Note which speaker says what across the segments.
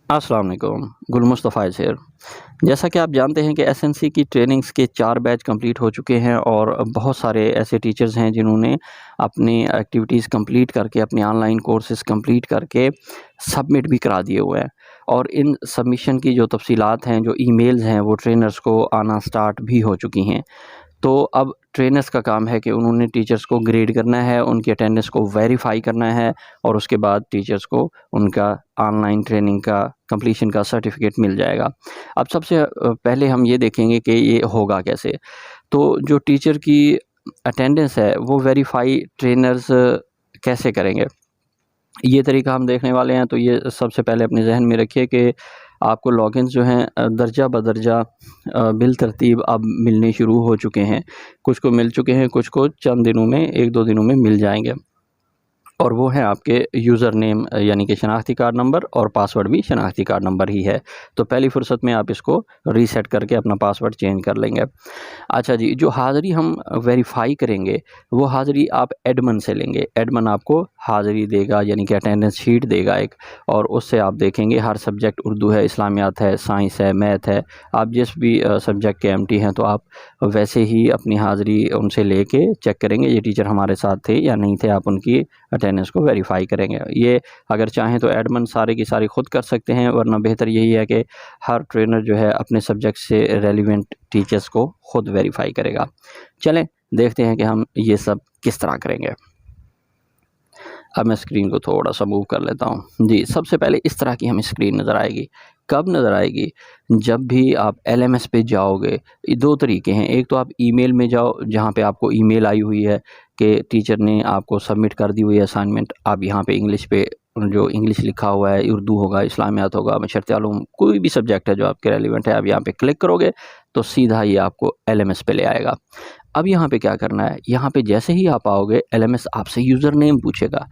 Speaker 1: अस्सलाम वालेकुम, गुल मुस्तफ़ा शेर। जैसा कि आप जानते हैं कि एसएनसी की ट्रेनिंग्स के 4 बैच कंप्लीट हो चुके हैं और बहुत सारे ऐसे टीचर्स हैं जिन्होंने अपनी एक्टिविटीज़ कंप्लीट करके, अपने ऑनलाइन कोर्सेज़ कंप्लीट करके सबमिट भी करा दिए हुए हैं। और इन सबमिशन की जो तफ़सीलात हैं, जो ईमेल्स हैं, वो ट्रेनर्स को आना स्टार्ट भी हो चुकी हैं। तो अब ट्रेनर्स का काम है कि उन्होंने टीचर्स को ग्रेड करना है, उनकी अटेंडेंस को वेरीफ़ाई करना है और उसके बाद टीचर्स को उनका ऑनलाइन ट्रेनिंग का कंप्लीशन का सर्टिफ़िकेट मिल जाएगा। अब सबसे पहले हम ये देखेंगे कि ये होगा कैसे। तो जो टीचर की अटेंडेंस है वो वेरीफ़ाई ट्रेनर्स कैसे करेंगे? ये तरीका हम देखने वाले हैं। तो ये सबसे पहले अपने ज़हन में रखिए कि आपको लॉगिन्स जो हैं दर्जा बदर्जा बिल-तरतीब अब मिलने शुरू हो चुके हैं। कुछ को मिल चुके हैं, कुछ को चंद दिनों में 1-2 दिनों में मिल जाएँगे। और वो है आपके यूज़र नेम यानी कि शनाख्ती कार्ड नंबर, और पासवर्ड भी शनाख्ती कार्ड नंबर ही है। तो पहली फ़ुर्सत में आप इसको रीसेट करके अपना पासवर्ड चेंज कर लेंगे। अच्छा जी, जो हाज़िरी हम वेरीफ़ाई करेंगे, वो हाज़िरी आप एडमिन से लेंगे। एडमिन आपको हाज़िरी देगा यानी कि अटेंडेंस शीट देगा एक, और उससे आप देखेंगे हर सब्जेक्ट उर्दू है, इस्लामियात है, साइंस है, मैथ है, आप जिस भी सब्जेक्ट के एमटी हैं तो आप वैसे ही अपनी हाज़िरी उनसे लेके चेक करेंगे ये टीचर हमारे साथ थे या नहीं थे। आप उनकी अटेंडेंस को वेरीफ़ाई करेंगे। ये अगर चाहें तो एडमिन सारे की सारी ख़ुद कर सकते हैं, वरना बेहतर यही है कि हर ट्रेनर जो है अपने सब्जेक्ट से रेलेवेंट टीचर्स को ख़ुद वेरीफ़ाई करेगा। चलें देखते हैं कि हम ये सब किस तरह करेंगे। अब मैं स्क्रीन को थोड़ा-सा मूव कर लेता हूँ। जी, सबसे पहले इस तरह की हमें स्क्रीन नज़र आएगी। कब नज़र आएगी? जब भी आप एलएमएस पे जाओगे। ये 2 तरीके हैं, एक तो आप ईमेल में जाओ जहाँ पे आपको ईमेल आई हुई है कि टीचर ने आपको सबमिट कर दी हुई है असाइनमेंट। आप यहाँ पे इंग्लिश पे जो इंग्लिश लिखा हुआ है, उर्दू होगा, इस्लामियात होगा, मशरक़ आलूम, कोई भी सब्जेक्ट है जो आपके रेलेवेंट है, आप यहाँ पे क्लिक करोगे तो सीधा ये आपको एलएमएस पे ले आएगा। अब यहाँ पे क्या करना है, यहाँ पे जैसे ही आप आओगे एलएमएस आपसे यूज़र नेम पूछेगा।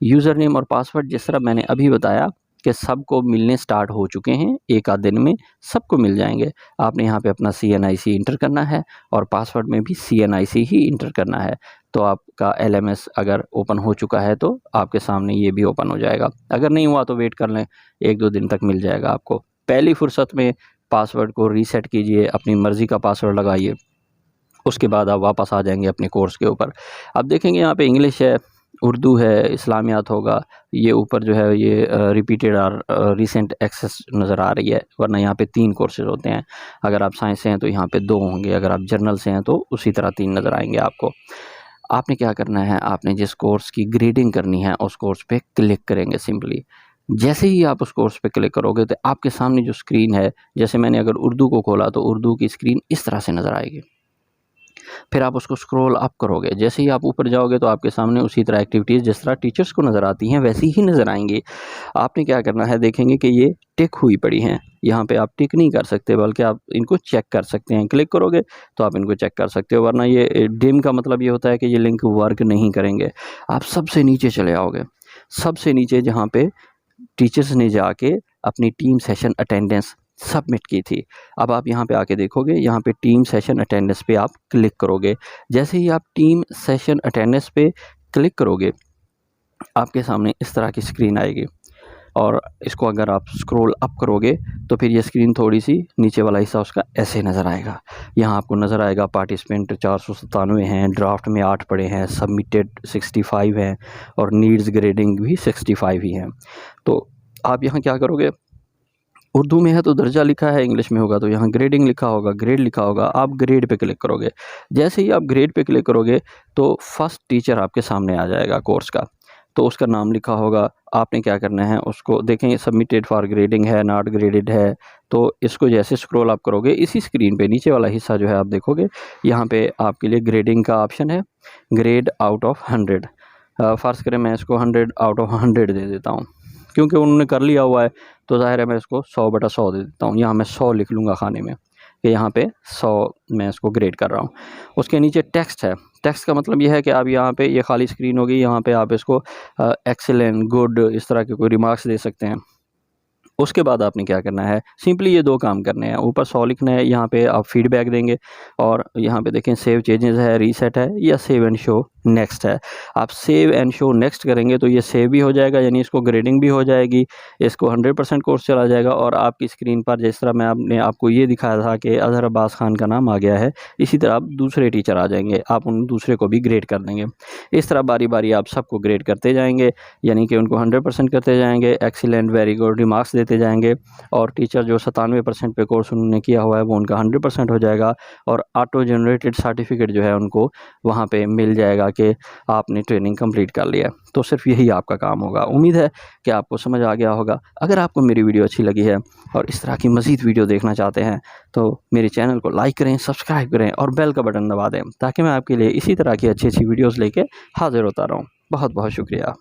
Speaker 1: यूज़र नेम और पासवर्ड जिस तरह मैंने अभी बताया कि सबको मिलने स्टार्ट हो चुके हैं, एक आध दिन में सबको मिल जाएँगे। आपने यहाँ पे अपना सीएनआईसी इंटर करना है और पासवर्ड में भी सीएनआईसी ही इंटर करना है। तो आपका एलएमएस अगर ओपन हो चुका है तो आपके सामने ये भी ओपन हो जाएगा। अगर नहीं हुआ तो वेट कर लें, 1-2 दिन तक मिल जाएगा आपको। पहली फ़ुर्सत में पासवर्ड को रीसेट कीजिए, अपनी मर्ज़ी का पासवर्ड लगाइए। उसके बाद आप वापस आ जाएँगे अपने कोर्स के ऊपर। अब देखेंगे यहाँ पे इंग्लिश है, उर्दू है, इस्लामियात होगा, ये ऊपर जो है ये रिपीटेड और रीसेंट एक्सेस नज़र आ रही है, वरना यहाँ पे 3 कोर्सेज़ होते हैं। अगर आप साइंस से हैं तो यहाँ पे 2 होंगे, अगर आप जर्नल से हैं तो उसी तरह 3 नज़र आएँगे आपको। आपने क्या करना है, आपने जिस कोर्स की ग्रेडिंग करनी है उस कोर्स पे क्लिक करेंगे सिंपली। जैसे ही आप उस कोर्स पे क्लिक करोगे तो आपके सामने जो स्क्रीन है, जैसे मैंने अगर उर्दू को खोला तो उर्दू की स्क्रीन इस तरह से नज़र आएगी। फिर आप उसको स्क्रॉल अप करोगे, जैसे ही आप ऊपर जाओगे तो आपके सामने उसी तरह एक्टिविटीज़ जिस तरह टीचर्स को नज़र आती हैं वैसी ही नज़र आएँगी। आपने क्या करना है, देखेंगे कि ये टिक हुई पड़ी हैं। यहाँ पे आप टिक नहीं कर सकते बल्कि आप इनको चेक कर सकते हैं। क्लिक करोगे तो आप इनको चेक कर सकते हो, वरना ये डिम का मतलब ये होता है कि ये लिंक वर्क नहीं करेंगे। आप सबसे नीचे चले आओगे, सबसे नीचे जहाँ पे टीचर्स ने जाके अपनी टीम सेशन अटेंडेंस सबमिट की थी। अब आप यहाँ पे आके देखोगे, यहाँ पे टीम सेशन अटेंडेंस पे आप क्लिक करोगे। जैसे ही आप टीम सेशन अटेंडेंस पे क्लिक करोगे, आपके सामने इस तरह की स्क्रीन आएगी और इसको अगर आप स्क्रॉल अप करोगे तो फिर ये स्क्रीन थोड़ी-सी नीचे वाला हिस्सा उसका ऐसे नज़र आएगा। यहाँ आपको नज़र आएगा पार्टिसिपेंट 497 हैं, ड्राफ्ट में 8 पड़े हैं, सबमिटेड 65 हैं और नीड्स ग्रेडिंग भी 65 ही हैं। तो आप यहाँ क्या करोगे, उर्दू में है तो दर्जा लिखा है, इंग्लिश में होगा तो यहाँ ग्रेडिंग लिखा होगा, ग्रेड लिखा होगा, आप ग्रेड पे क्लिक करोगे। जैसे ही आप ग्रेड पे क्लिक करोगे तो फर्स्ट टीचर आपके सामने आ जाएगा कोर्स का, तो उसका नाम लिखा होगा। आपने क्या करना है, उसको देखें सबमिटेड फॉर ग्रेडिंग है, नॉट ग्रेडेड है, तो इसको जैसे स्क्रॉल अप करोगे इसी स्क्रीन पे नीचे वाला हिस्सा जो है आप देखोगे, यहाँ पे आपके लिए ग्रेडिंग का ऑप्शन है, ग्रेड आउट ऑफ 100। फ़र्ज़ करें मैं इसको 100 आउट ऑफ 100 दे देता हूँ, क्योंकि उन्होंने कर लिया हुआ है तो ज़ाहिर है मैं इसको 100/100 दे देता हूँ। यहाँ मैं 100 लिख लूँगा खाने में कि यहाँ पे 100 मैं इसको ग्रेड कर रहा हूँ। उसके नीचे टेक्स्ट है, टेक्स्ट का मतलब ये है कि आप यहाँ पे ये खाली स्क्रीन होगी, यहाँ पे आप इसको एक्सीलेंट, गुड इस तरह के कोई रिमार्क्स दे सकते हैं। उसके बाद आपने क्या करना है, सिंपली ये 2 काम करने हैं। ऊपर 100 लिखना है, यहाँ पे आप फीडबैक देंगे और यहाँ पे देखें सेव चेंजेस है, रीसेट है या सेव एंड शो नेक्स्ट है। आप सेव एंड शो नेक्स्ट करेंगे तो ये सेव भी हो जाएगा, यानी इसको ग्रेडिंग भी हो जाएगी, इसको 100% कोर्स चला जाएगा और आपकी स्क्रीन पर जिस तरह मैंने आपको ये दिखाया था कि अज़हर अब्बास खान का नाम आ गया है, इसी तरह आप दूसरे टीचर आ जाएंगे, आप उन दूसरे को भी ग्रेड कर देंगे। इस तरह बारी बारी आप सबको ग्रेड करते जाएंगे, यानी कि उनको 100% करते जाएंगे, एक्सीलेंट, वेरी गुड रिमार्क्स देते जाएंगे और टीचर जो 97% पे कोर्स उन्होंने किया हुआ है वो उनका 100% हो जाएगा और ऑटो जनरेटेड सर्टिफिकेट जो है उनको वहाँ पे मिल जाएगा कि आपने ट्रेनिंग कंप्लीट कर लिया। तो सिर्फ यही आपका काम होगा। उम्मीद है कि आपको समझ आ गया होगा। अगर आपको मेरी वीडियो अच्छी लगी है और इस तरह की मज़ीद वीडियो देखना चाहते हैं तो मेरे चैनल को लाइक करें, सब्सक्राइब करें और बेल का बटन दबा दें ताकि मैं आपके लिए इसी तरह की अच्छी अच्छी वीडियोज़ लेके हाज़िर होता रहूँ। बहुत बहुत शुक्रिया।